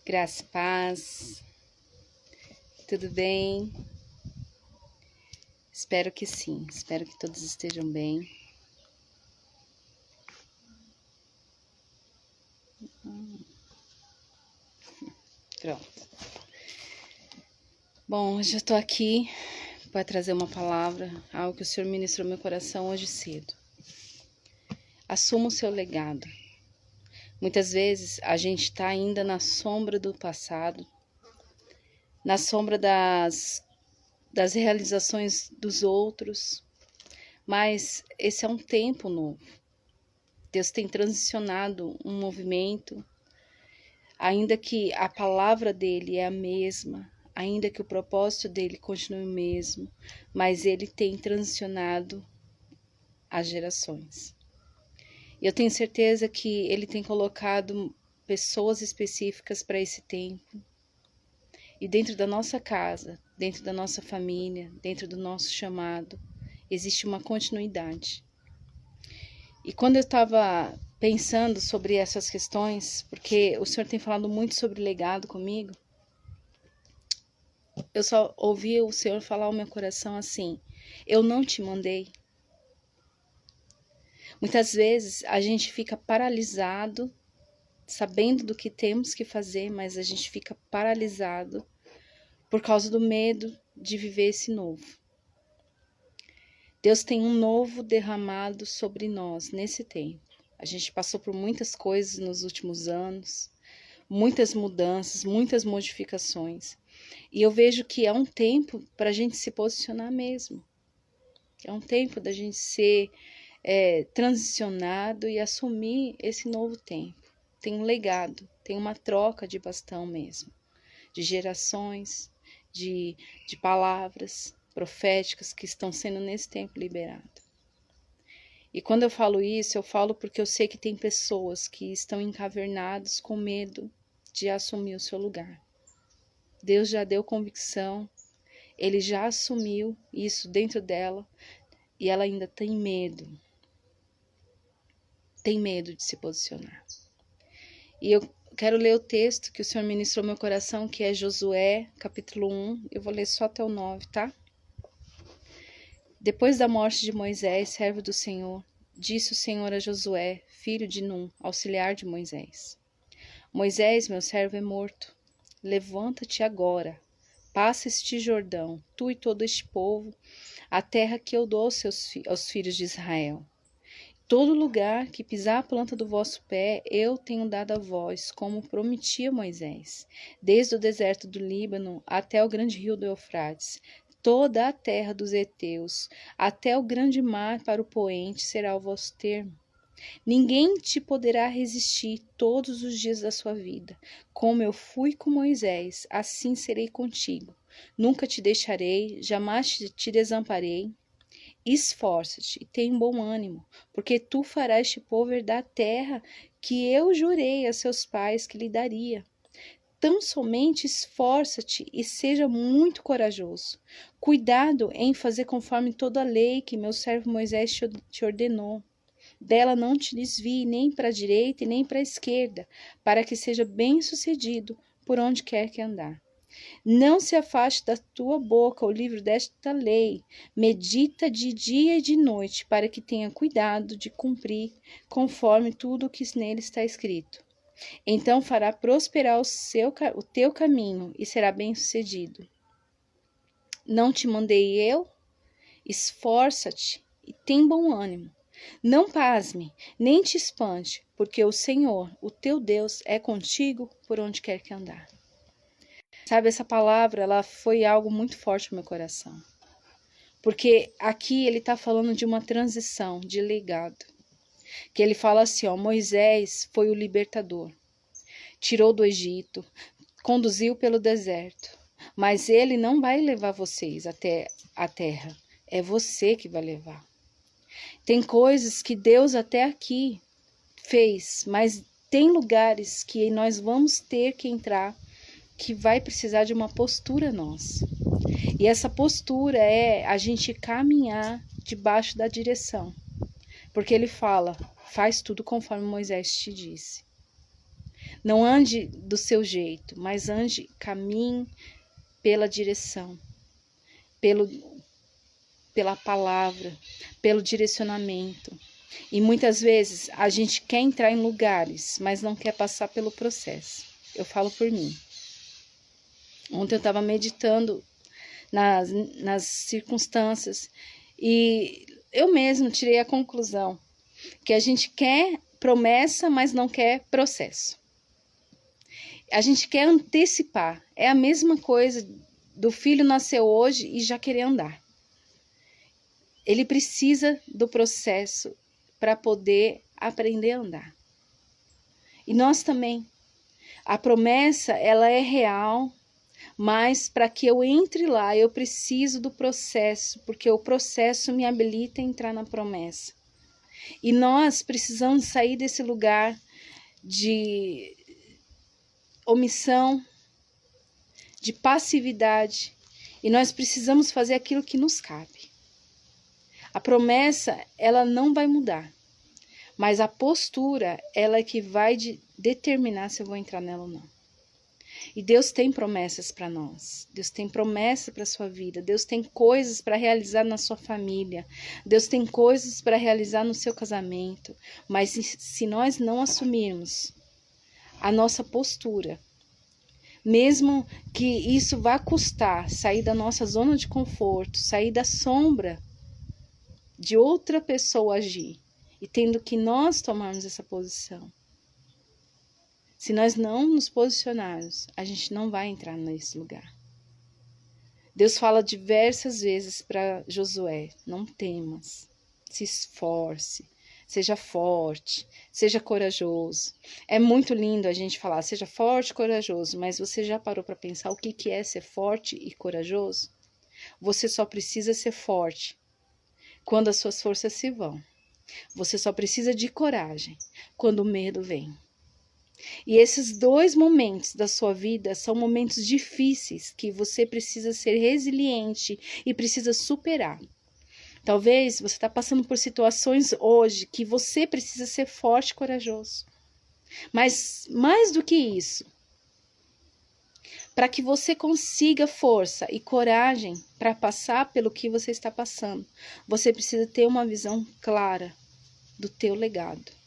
Graça e paz, tudo bem? Espero que sim, espero que todos estejam bem. Pronto. Bom, hoje eu tô aqui para trazer uma palavra, algo que o Senhor ministrou no meu coração hoje cedo. Assuma o seu legado. Muitas vezes a gente está ainda na sombra do passado, na sombra das realizações dos outros, mas esse é um tempo novo. Deus tem transicionado um movimento, ainda que a palavra dele é a mesma, ainda que o propósito dele continue o mesmo, mas ele tem transicionado as gerações. Eu tenho certeza que ele tem colocado pessoas específicas para esse tempo. E dentro da nossa casa, dentro da nossa família, dentro do nosso chamado, existe uma continuidade. E quando eu estava pensando sobre essas questões, porque o Senhor tem falado muito sobre legado comigo, eu só ouvi o Senhor falar ao meu coração assim: eu não te mandei. Muitas vezes a gente fica paralisado, sabendo do que temos que fazer, mas a gente fica paralisado por causa do medo de viver esse novo. Deus tem um novo derramado sobre nós nesse tempo. A gente passou por muitas coisas nos últimos anos, muitas mudanças, muitas modificações. E eu vejo que é um tempo para a gente se posicionar mesmo. É um tempo da gente ser transicionado e assumir esse novo tempo. Tem um legado, tem uma troca de bastão mesmo, de gerações, de palavras proféticas que estão sendo nesse tempo liberadas. E quando eu falo isso, eu falo porque eu sei que tem pessoas que estão encavernadas com medo de assumir o seu lugar. Deus já deu convicção, Ele já assumiu isso dentro dela e ela ainda tem medo. Tem medo de se posicionar. E eu quero ler o texto que o Senhor ministrou no meu coração, que é Josué, capítulo 1. Eu vou ler só até o 9, tá? Depois da morte de Moisés, servo do Senhor, disse o Senhor a Josué, filho de Num, auxiliar de Moisés: Moisés, meu servo, é morto. Levanta-te agora, passa este Jordão, tu e todo este povo, a terra que eu dou aos filhos de Israel. Todo lugar que pisar a planta do vosso pé, eu tenho dado a vós, como prometi a Moisés, desde o deserto do Líbano até o grande rio do Eufrates. Toda a terra dos heteus, até o grande mar para o poente, será o vosso termo. Ninguém te poderá resistir todos os dias da sua vida. Como eu fui com Moisés, assim serei contigo. Nunca te deixarei, jamais te desamparei. Esforça-te e tem bom ânimo, porque tu farás este povo herdar a terra que eu jurei a seus pais que lhe daria. Tão somente esforça-te e seja muito corajoso. Cuidado em fazer conforme toda a lei que meu servo Moisés te ordenou. Dela não te desvie nem para a direita e nem para a esquerda, para que seja bem-sucedido por onde quer que andar. Não se afaste da tua boca o livro desta lei, medita de dia e de noite, para que tenha cuidado de cumprir conforme tudo o que nele está escrito. Então fará prosperar o teu caminho e será bem-sucedido. Não te mandei eu? Esforça-te e tem bom ânimo. Não pasme, nem te espante, porque o Senhor, o teu Deus, é contigo por onde quer que andar. Sabe, essa palavra, ela foi algo muito forte no meu coração. Porque aqui ele está falando de uma transição, de legado. Que ele fala assim, ó, Moisés foi o libertador. Tirou do Egito, conduziu pelo deserto. Mas ele não vai levar vocês até a terra. É você que vai levar. Tem coisas que Deus até aqui fez, mas tem lugares que nós vamos ter que entrar, que vai precisar de uma postura nossa. E essa postura é a gente caminhar debaixo da direção. Porque ele fala, faz tudo conforme Moisés te disse. Não ande do seu jeito, mas caminhe pela direção, pela palavra, pelo direcionamento. E muitas vezes a gente quer entrar em lugares, mas não quer passar pelo processo. Eu falo por mim. Ontem eu estava meditando nas circunstâncias e eu mesmo tirei a conclusão que a gente quer promessa, mas não quer processo. A gente quer antecipar. É a mesma coisa do filho nascer hoje e já querer andar. Ele precisa do processo para poder aprender a andar. E nós também. A promessa, ela é real, mas para que eu entre lá, eu preciso do processo, porque o processo me habilita a entrar na promessa. E nós precisamos sair desse lugar de omissão, de passividade, e nós precisamos fazer aquilo que nos cabe. A promessa, ela não vai mudar, mas a postura, ela é que vai determinar se eu vou entrar nela ou não. E Deus tem promessas para nós, Deus tem promessa para a sua vida, Deus tem coisas para realizar na sua família, Deus tem coisas para realizar no seu casamento, mas se nós não assumirmos a nossa postura, mesmo que isso vá custar sair da nossa zona de conforto, sair da sombra de outra pessoa agir, e tendo que nós tomarmos essa posição. Se nós não nos posicionarmos, a gente não vai entrar nesse lugar. Deus fala diversas vezes para Josué: não temas, se esforce, seja forte, seja corajoso. É muito lindo a gente falar, seja forte e corajoso, mas você já parou para pensar o que é ser forte e corajoso? Você só precisa ser forte quando as suas forças se vão. Você só precisa de coragem quando o medo vem. E esses dois momentos da sua vida são momentos difíceis que você precisa ser resiliente e precisa superar. Talvez você está passando por situações hoje que você precisa ser forte e corajoso. Mas mais do que isso, para que você consiga força e coragem para passar pelo que você está passando, você precisa ter uma visão clara do teu legado.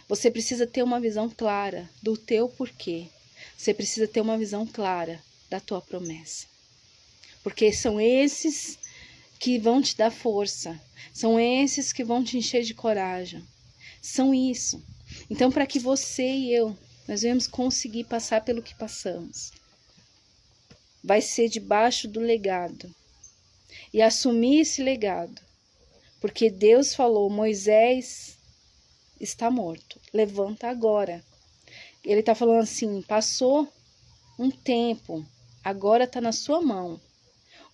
Você precisa ter uma visão clara do teu porquê. Você precisa ter uma visão clara da tua promessa. Porque são esses que vão te dar força. São esses que vão te encher de coragem. São isso. Então, para que você e eu, nós venhamos conseguir passar pelo que passamos, vai ser debaixo do legado. E assumir esse legado. Porque Deus falou, Moisés está morto, levanta agora. Ele está falando assim, passou um tempo, agora está na sua mão.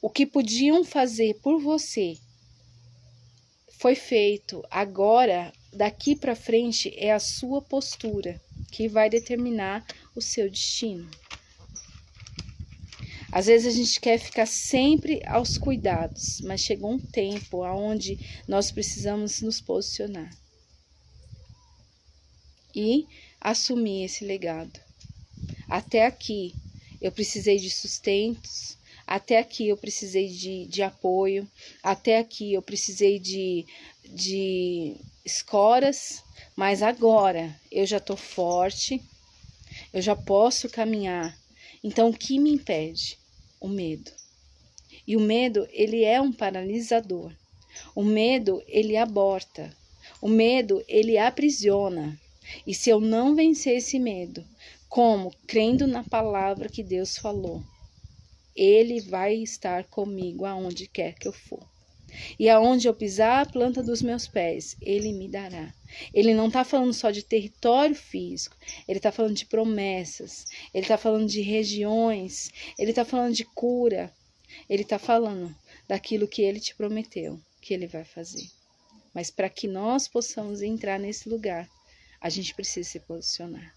O que podiam fazer por você foi feito. Agora, daqui para frente, é a sua postura que vai determinar o seu destino. Às vezes a gente quer ficar sempre aos cuidados, mas chegou um tempo onde nós precisamos nos posicionar e assumir esse legado. Até aqui eu precisei de sustentos, até aqui eu precisei de apoio, até aqui eu precisei de escoras, mas agora eu já estou forte, eu já posso caminhar. Então o que me impede? O medo. E o medo, ele é um paralisador. O medo, ele aborta. O medo, ele aprisiona. E se eu não vencer esse medo, como? Crendo na palavra que Deus falou, Ele vai estar comigo aonde quer que eu for. E aonde eu pisar a planta dos meus pés, Ele me dará. Ele não está falando só de território físico, Ele está falando de promessas, Ele está falando de regiões, Ele está falando de cura, Ele está falando daquilo que Ele te prometeu, que Ele vai fazer. Mas para que nós possamos entrar nesse lugar, a gente precisa se posicionar,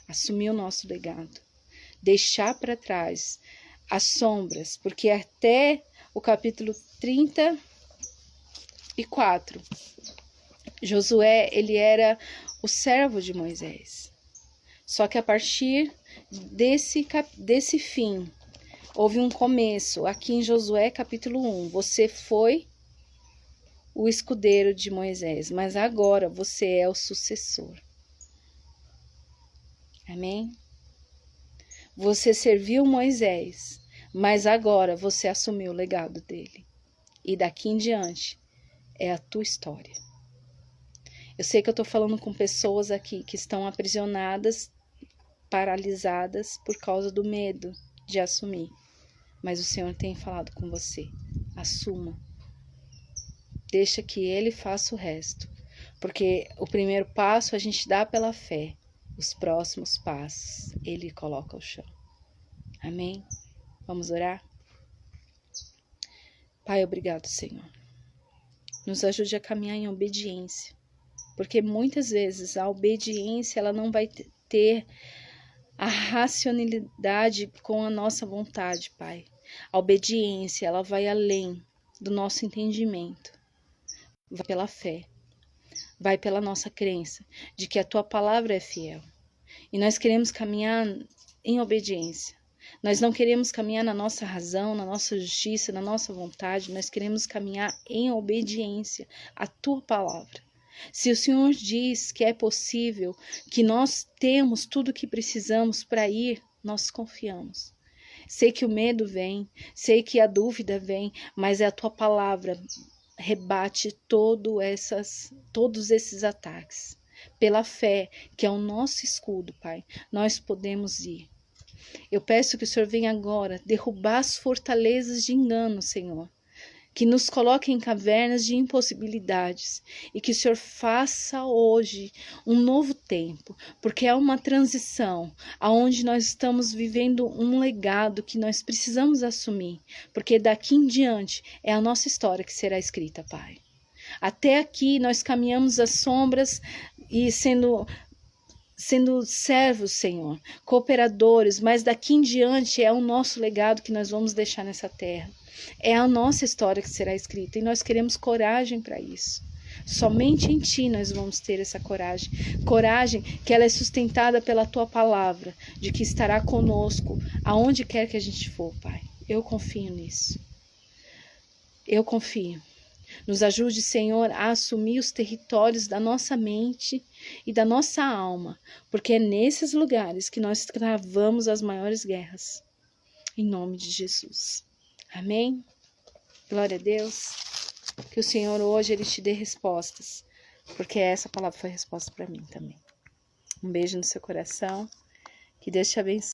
assumir o nosso legado, deixar para trás as sombras, porque até o capítulo 34, Josué, ele era o servo de Moisés. Só que a partir desse fim, houve um começo. Aqui em Josué capítulo 1, você foi o escudeiro de Moisés, mas agora você é o sucessor. Amém? Você serviu Moisés, mas agora você assumiu o legado dele. E daqui em diante é a tua história. Eu sei que eu estou falando com pessoas aqui que estão aprisionadas, paralisadas por causa do medo de assumir. Mas o Senhor tem falado com você. Assuma. Deixa que Ele faça o resto. Porque o primeiro passo a gente dá pela fé. Os próximos passos Ele coloca ao chão. Amém? Vamos orar? Pai, obrigado, Senhor. Nos ajude a caminhar em obediência. Porque muitas vezes a obediência ela não vai ter a racionalidade com a nossa vontade, Pai. A obediência ela vai além do nosso entendimento. Vai pela fé. Vai pela nossa crença de que a tua palavra é fiel. E nós queremos caminhar em obediência. Nós não queremos caminhar na nossa razão, na nossa justiça, na nossa vontade. Nós queremos caminhar em obediência à tua palavra. Se o Senhor diz que é possível, que nós temos tudo o que precisamos para ir, nós confiamos. Sei que o medo vem, sei que a dúvida vem, mas é a tua palavra rebate todos esses ataques. Pela fé, que é o nosso escudo, Pai, nós podemos ir. Eu peço que o Senhor venha agora derrubar as fortalezas de engano, Senhor. Que nos coloque em cavernas de impossibilidades e que o Senhor faça hoje um novo tempo, porque é uma transição aonde nós estamos vivendo um legado que nós precisamos assumir, porque daqui em diante é a nossa história que será escrita, Pai. Até aqui nós caminhamos às sombras e sendo servos, Senhor, cooperadores, mas daqui em diante é o nosso legado que nós vamos deixar nessa terra. É a nossa história que será escrita e nós queremos coragem para isso. Somente em Ti nós vamos ter essa coragem. Coragem que ela é sustentada pela Tua palavra, de que estará conosco aonde quer que a gente for, Pai. Eu confio nisso. Eu confio. Nos ajude, Senhor, a assumir os territórios da nossa mente e da nossa alma, porque é nesses lugares que nós travamos as maiores guerras. Em nome de Jesus. Amém? Glória a Deus. Que o Senhor hoje Ele te dê respostas, porque essa palavra foi resposta para mim também. Um beijo no seu coração. Que Deus te abençoe.